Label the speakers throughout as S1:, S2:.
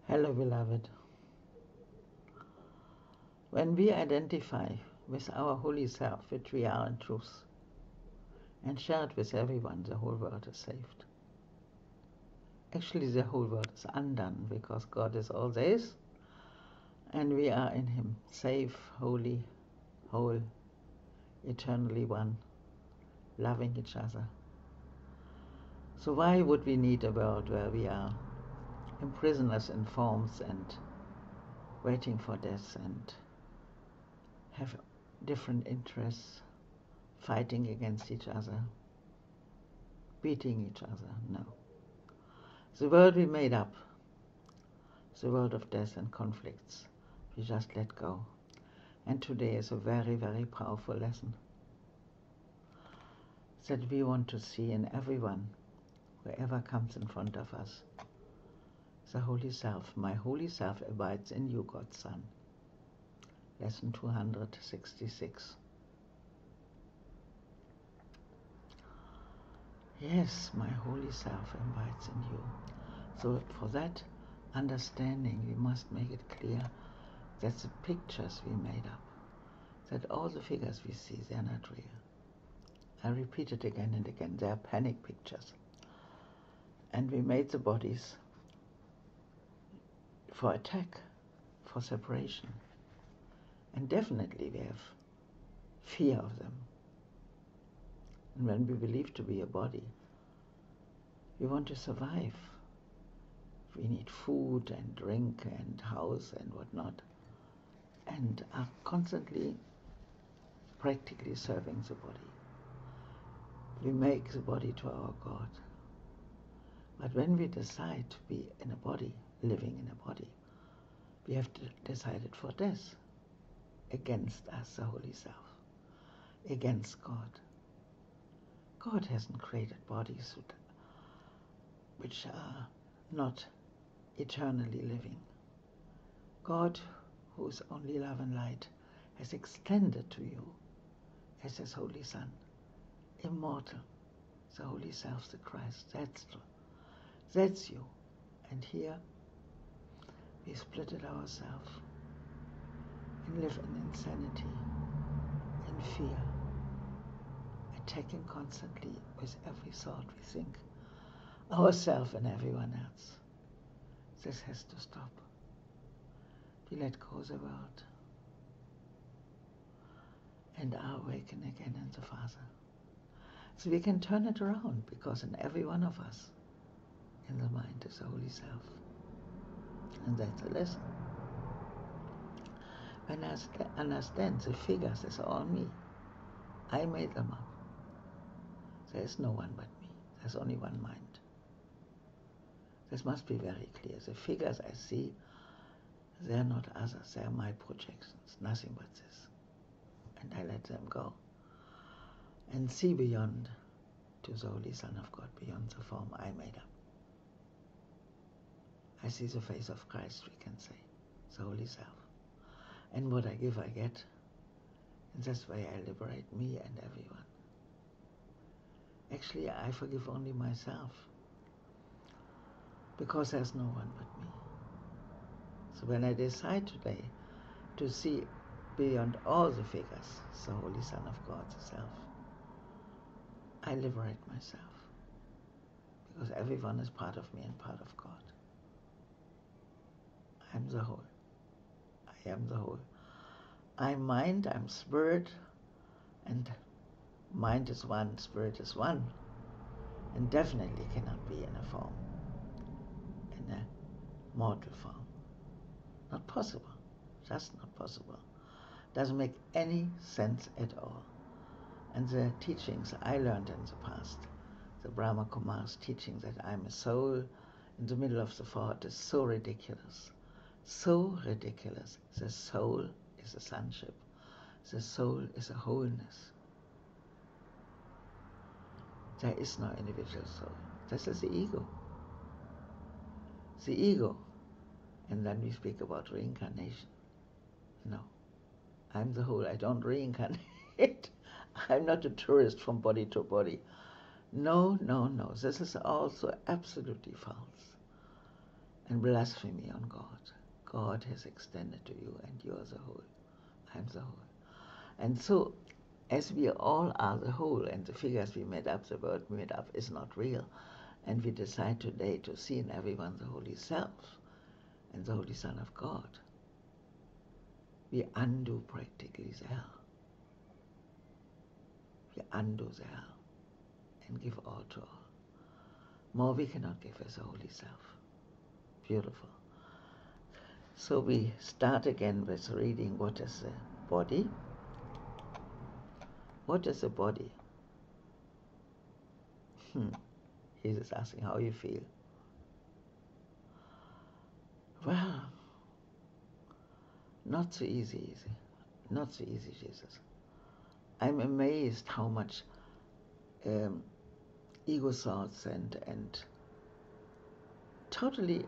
S1: Hello, beloved. When we identify with our holy self, which we are in truth, and share it with everyone, the whole world is saved. Actually, the whole world is undone because God is all this, and we are in Him, safe, holy, whole, eternally one, loving each other. So why would we need a world where we are imprisoned us in forms and waiting for death and have different interests, fighting against each other, beating each other? No. The world we made up, the world of death and conflicts, we just let go. And today is a very, very powerful lesson that we want to see in everyone, whoever comes in front of us. The Holy Self, my Holy Self abides in you, God's Son. Lesson 266. Yes, my Holy Self abides in you. So for that understanding, we must make it clear that the pictures we made up, that all the figures we see, they are not real. I repeat it again and again, they are panic pictures. And we made the bodies for attack, for separation. And definitely we have fear of them. And when we believe to be a body, we want to survive. We need food and drink and house and whatnot, and are constantly practically serving the body. We make the body to our God. But when we decide to be in a body, living in a body, we have decided for death, against us, the Holy Self, against God. God hasn't created bodies which are not eternally living. God, who is only love and light, has extended to you as His Holy Son, immortal, the Holy Self, the Christ. That's you. And here we split it ourselves and live in insanity, in fear, attacking constantly with every thought we think, ourselves and everyone else. This has to stop. We let go of the world and are awakened again in the Father. So we can turn it around, because in every one of us, in the mind, is the Holy Self. And that's a lesson. When I understand the figures is all me, I made them up. There is no one but me. There's only one mind. This must be very clear. The figures I see, they're not others. They're my projections, nothing but this. And I let them go and see beyond to the Holy Son of God, beyond the form I made up. I see the face of Christ, we can say, the Holy Self. And what I give, I get. In this way, I liberate me and everyone. Actually, I forgive only myself, because there's no one but me. So when I decide today to see beyond all the figures, the Holy Son of God, the Self, I liberate myself, because everyone is part of me and part of God. I'm the whole. I am the whole. I'm mind, I'm spirit, and mind is one, spirit is one, and definitely cannot be in a form, in a mortal form. Not possible, just not possible. Doesn't make any sense at all. And the teachings I learned in the past, the Brahma Kumar's teaching that I'm a soul in the middle of the thought, is so ridiculous. So ridiculous. The soul is a sonship. The soul is a wholeness. There is no individual soul. This is the ego. The ego. And then we speak about reincarnation. No. I'm the whole. I don't reincarnate. I'm not a tourist from body to body. No, no, no. This is also absolutely false. and blasphemy on God. God has extended to you, and you are the whole. I am the whole. And so, as we all are the whole, and the figures we made up, the word we made up, is not real, and we decide today to see in everyone the Holy Self and the Holy Son of God, we undo practically the hell. We undo the hell and give all to all. More we cannot give as a Holy Self. Beautiful. So we start again with reading what is the body. What is the body? He's just asking how you feel. Well, not so easy. Not so easy, Jesus. I'm amazed how much ego thoughts and totally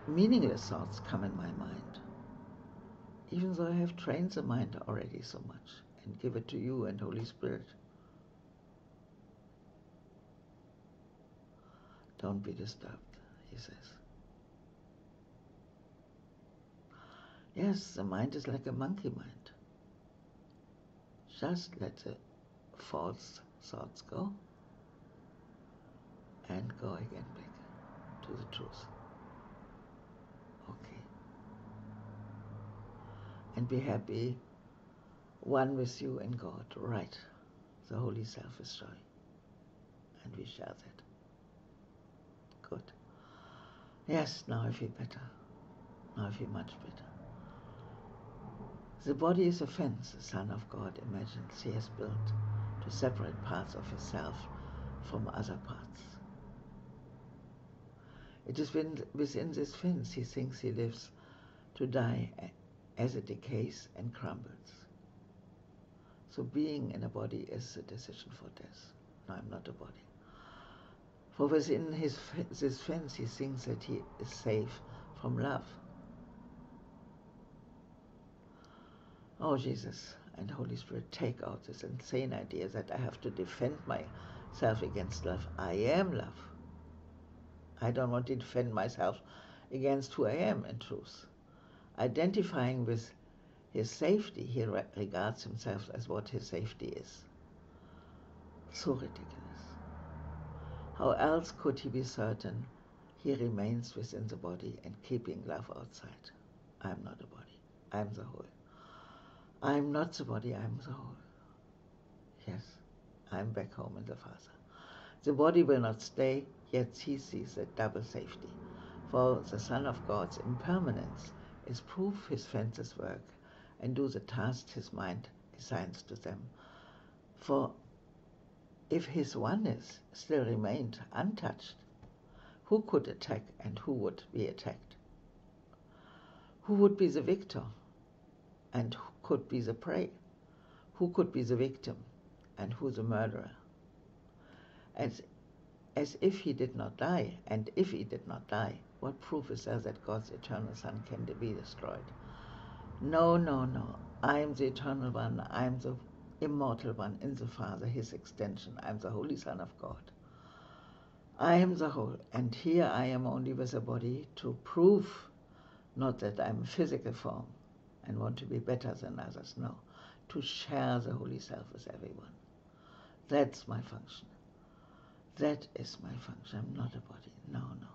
S1: meaningless thoughts come in my mind. Even though I have trained the mind already so much and give it to you and Holy Spirit. Don't be disturbed, he says. Yes, the mind is like a monkey mind. Just let the false thoughts go and go again back to the truth. Okay. And be happy, one with you and God. Right. The Holy Self is joy. And we share that. Good. Yes, now I feel better. Now I feel much better. The body is a fence the Son of God imagines he has built to separate parts of himself from other parts. It is within this fence he thinks he lives to die as it decays and crumbles. So being in a body is a decision for death. No, I'm not a body. For within this fence he thinks that he is safe from love. Oh, Jesus and Holy Spirit, take out this insane idea that I have to defend myself against love. I am love. I don't want to defend myself against who I am in truth. Identifying with his safety, he regards himself as what his safety is. So ridiculous. How else could he be certain he remains within the body and keeping love outside? I am not a body. I am the whole. I am not the body, I am the whole. Yes, I am back home in the Father. The body will not stay, yet he sees a double safety. For the Son of God's impermanence is proof his fences work and do the tasks his mind assigns to them. For if his oneness still remained untouched, who could attack and who would be attacked? Who would be the victor and who could be the prey? Who could be the victim and who the murderer? As if he did not die, and if he did not die, what proof is there that God's eternal Son can be destroyed? No, no, no. I am the eternal one. I am the immortal one in the Father, his extension. I am the Holy Son of God. I am the whole, and here I am only with a body to prove not that I am a physical form and want to be better than others, no, to share the Holy Self with everyone. That's my function. That is my function. I'm not a body. No, no.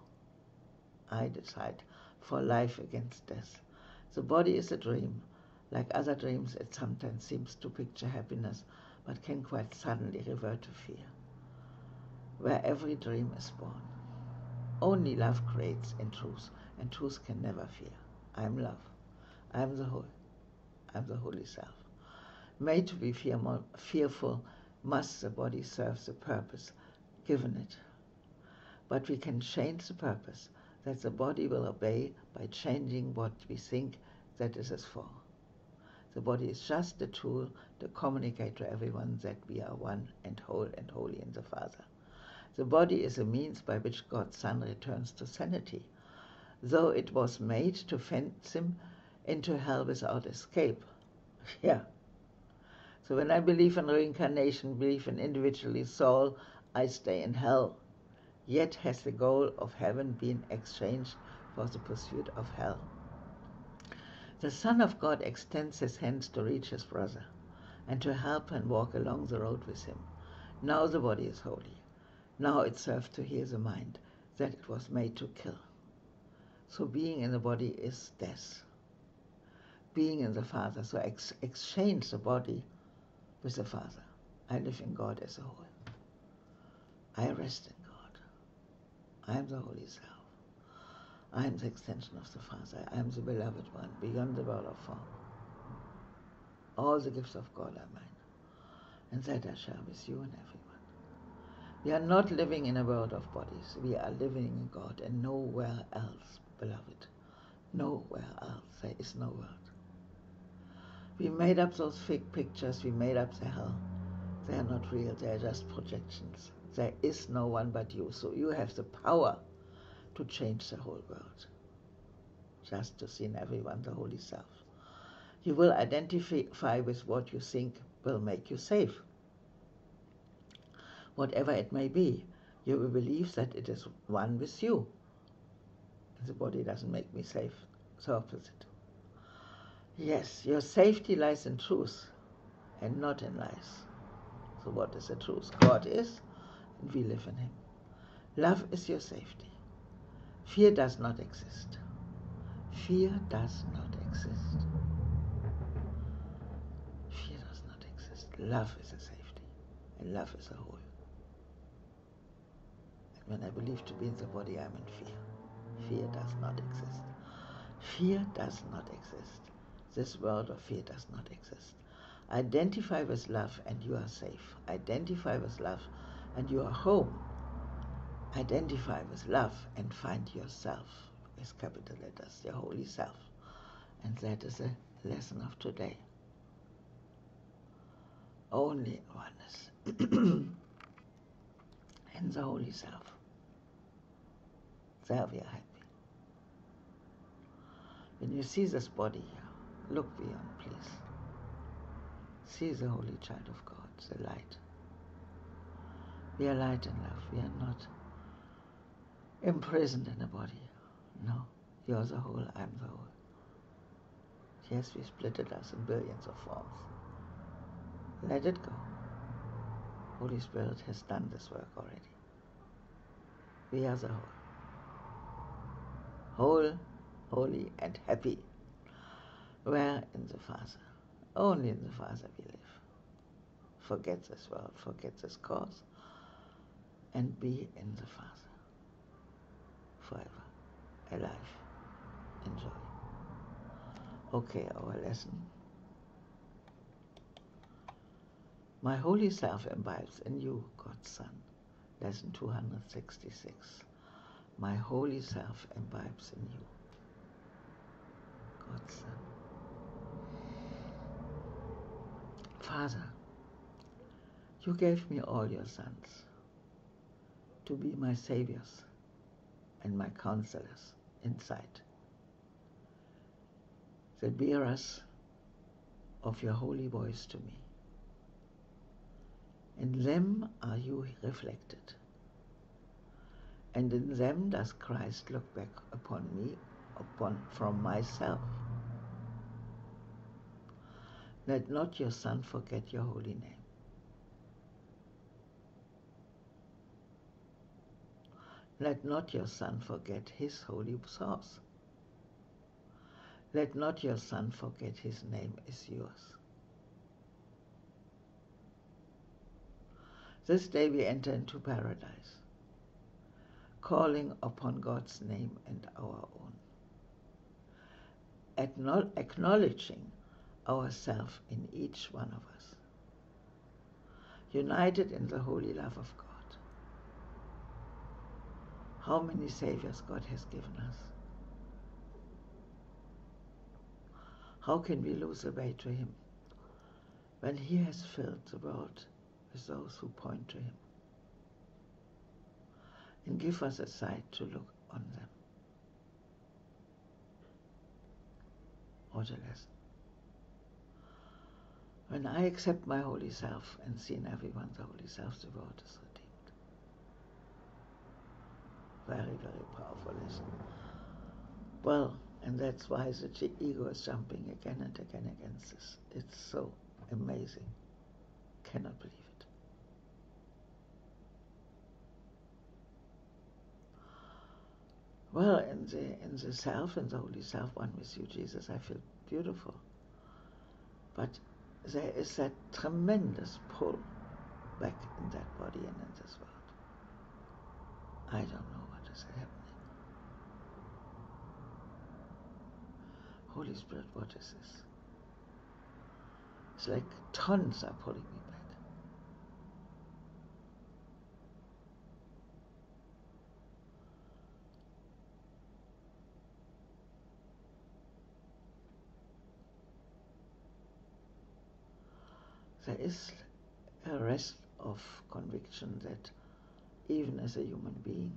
S1: I decide for life against death. The body is a dream. Like other dreams, it sometimes seems to picture happiness, but can quite suddenly revert to fear. Where every dream is born. Only love creates in truth, and truth can never fear. I am love. I am the whole. I am the Holy Self. Made to be fearful, must the body serve the purpose given it. But we can change the purpose, that the body will obey by changing what we think that it is for. The body is just a tool to communicate to everyone that we are one and whole and holy in the Father. The body is a means by which God's Son returns to sanity, though it was made to fence him into hell without escape. Yeah. So when I believe in reincarnation, believe in individually soul, I stay in hell. Yet has the goal of heaven been exchanged for the pursuit of hell. The Son of God extends his hands to reach his brother and to help and walk along the road with him. Now the body is holy. Now it serves to heal the mind that it was made to kill. So being in the body is death. Being in the Father, so exchange the body with the Father. I live in God as a whole. I rest in God. I am the Holy Self. I am the extension of the Father. I am the beloved one, beyond the world of form. All the gifts of God are mine, and that I share with you and everyone. We are not living in a world of bodies. We are living in God and nowhere else, beloved. Nowhere else. There is no world. We made up those fake pictures. We made up the hell. They are not real. They are just projections. There is no one but you. So you have the power to change the whole world. Just to see in everyone the Holy Self. You will identify with what you think will make you safe. Whatever it may be, you will believe that it is one with you. The body doesn't make me safe. It's the opposite. Yes, your safety lies in truth and not in lies. So what is the truth? God is, and we live in him. Love is your safety. Fear does not exist. Fear does not exist. Fear does not exist. Love is a safety, and love is a whole. And when I believe to be in the body, I am in fear. Fear does not exist. Fear does not exist. This world of fear does not exist. Identify with love and you are safe. Identify with love and you are home. Identify with love and find yourself with capital letters, your holy self. And that is the lesson of today. Only oneness in the holy self. There we are happy. When you see this body here, look beyond, please. See the holy child of God, the light. We are light and love. We are not imprisoned in a body. No, you are the whole, I am the whole. Yes, we splitted us in billions of forms. Let it go. Holy Spirit has done this work already. We are the whole. Whole, holy, and happy. Where in the Father? Only in the Father we live. Forget this world, forget this cause, and be in the Father. Forever. Alive. Enjoy. Okay, our lesson. My holy self imbibes in you, God's Son. Lesson 266. My holy self imbibes in you, God's Son. Father, you gave me all your sons to be my saviors and my counselors inside, the bearers of your holy voice to me. In them are you reflected, and in them does Christ look back upon me, from myself. Let not your Son forget your holy name. Let not your Son forget his holy source. Let not your Son forget his name is yours. This day we enter into paradise, calling upon God's name and our own, acknowledging ourselves in each one of us, united in the holy love of God. How many saviors God has given us? How can we lose the way to him when he has filled the world with those who point to him? And give us a sight to look on them. What a lesson. When I accept my holy self and see in everyone the holy self, the world is redeemed. Very, very powerful lesson. Well, and that's why the ego is jumping again and again against this. It's so amazing. Cannot believe it. Well, in the self, in the holy self, one with you, Jesus, I feel beautiful. But there is that tremendous pull back in that body and in this world. I don't know what is happening. Holy Spirit, what is this? It's like tons are pulling me back. There is a rest of conviction that even as a human being,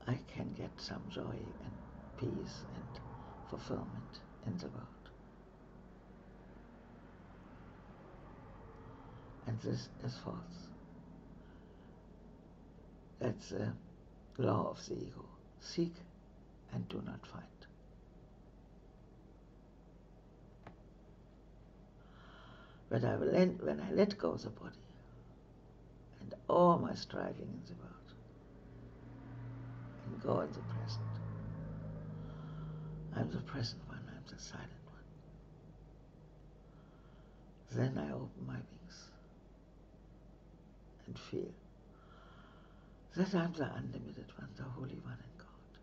S1: I can get some joy and peace and fulfillment in the world. And this is false. That's the law of the ego. Seek and do not find. But when I let go of the body and all my striving in the world and go in the present, I'm the present one, I'm the silent one. Then I open my wings and feel that I'm the unlimited one, the Holy One in God,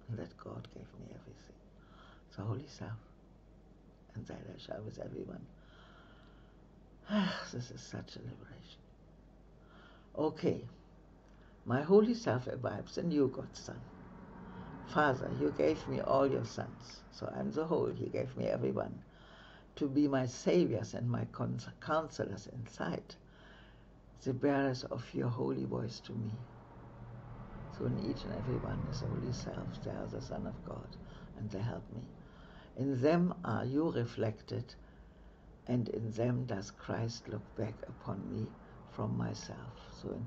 S1: and that God gave me everything, the Holy Self, and that I share with everyone. This is such a liberation. Okay, my Holy Self abides in you, God's Son. Father, you gave me all your sons, so I'm the whole. He gave me everyone to be my saviors and my counselors inside, the bearers of your holy voice to me. So in each and every one is the Holy Self, they are the Son of God, and they help me. In them are you reflected, and in them does Christ look back upon me from myself. So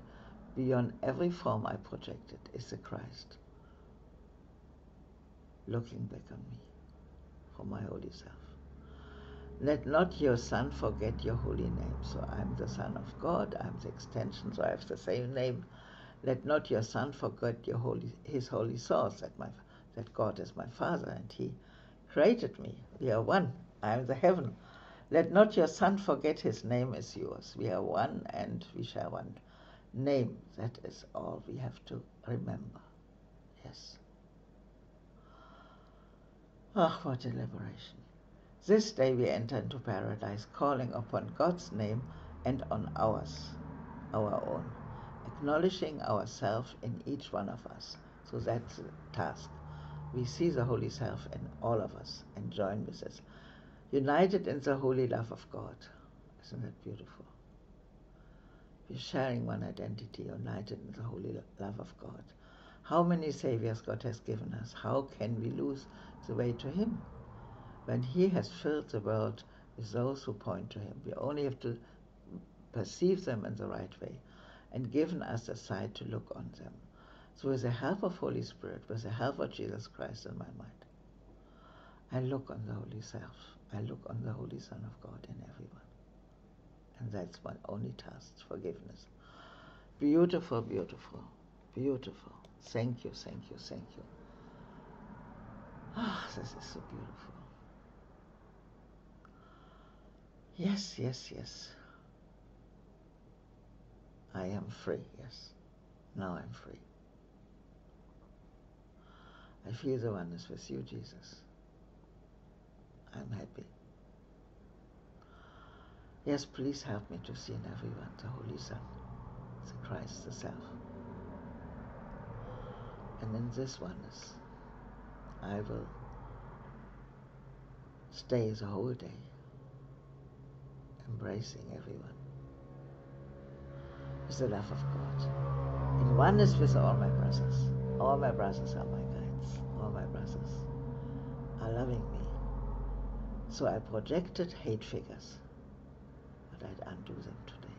S1: beyond every form I projected is the Christ looking back on me from my holy self. Let not your Son forget your holy name. So I'm the Son of God, I'm the extension, so I have the same name. Let not your Son forget his holy source, that God is my Father and he created me. We are one. I am the heaven. Let not your Son forget his name is yours. We are one and we share one name. That is all we have to remember. Yes. Ah, what a liberation. This day we enter into paradise, calling upon God's name and on ours, our own, acknowledging ourselves in each one of us. So that's the task. We see the Holy Self in all of us and join with us, united in the holy love of God. Isn't that beautiful? We're sharing one identity, united in the holy love of God. How many saviors God has given us? How can we lose the way to him? When he has filled the world with those who point to him, we only have to perceive them in the right way and given us a sight to look on them. So with the help of Holy Spirit, with the help of Jesus Christ in my mind, I look on the Holy Self. I look on the Holy Son of God in everyone. And that's my only task, forgiveness. Beautiful, beautiful, beautiful. Thank you, thank you, thank you. Ah, this is so beautiful. Yes, yes, yes. I am free, yes. Now I'm free. I feel the oneness with you, Jesus. I'm happy. Yes, please help me to see in everyone the Holy Son, the Christ, the Self. And in this oneness, I will stay the whole day, embracing everyone with the love of God. In oneness with all my brothers. All my brothers are my guides. All my brothers are loving me. So I projected hate figures, but I'd undo them today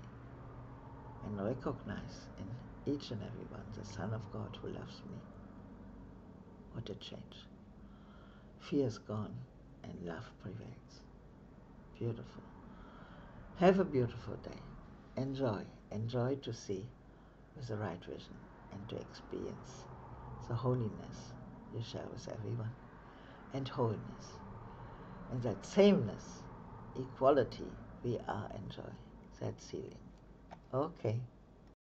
S1: and recognize in each and every one, the Son of God who loves me. What a change. Fear is gone and love prevails. Beautiful. Have a beautiful day. Enjoy to see with the right vision and to experience the holiness you share with everyone, and wholeness, and that sameness, equality we are enjoying, that healing. Okay.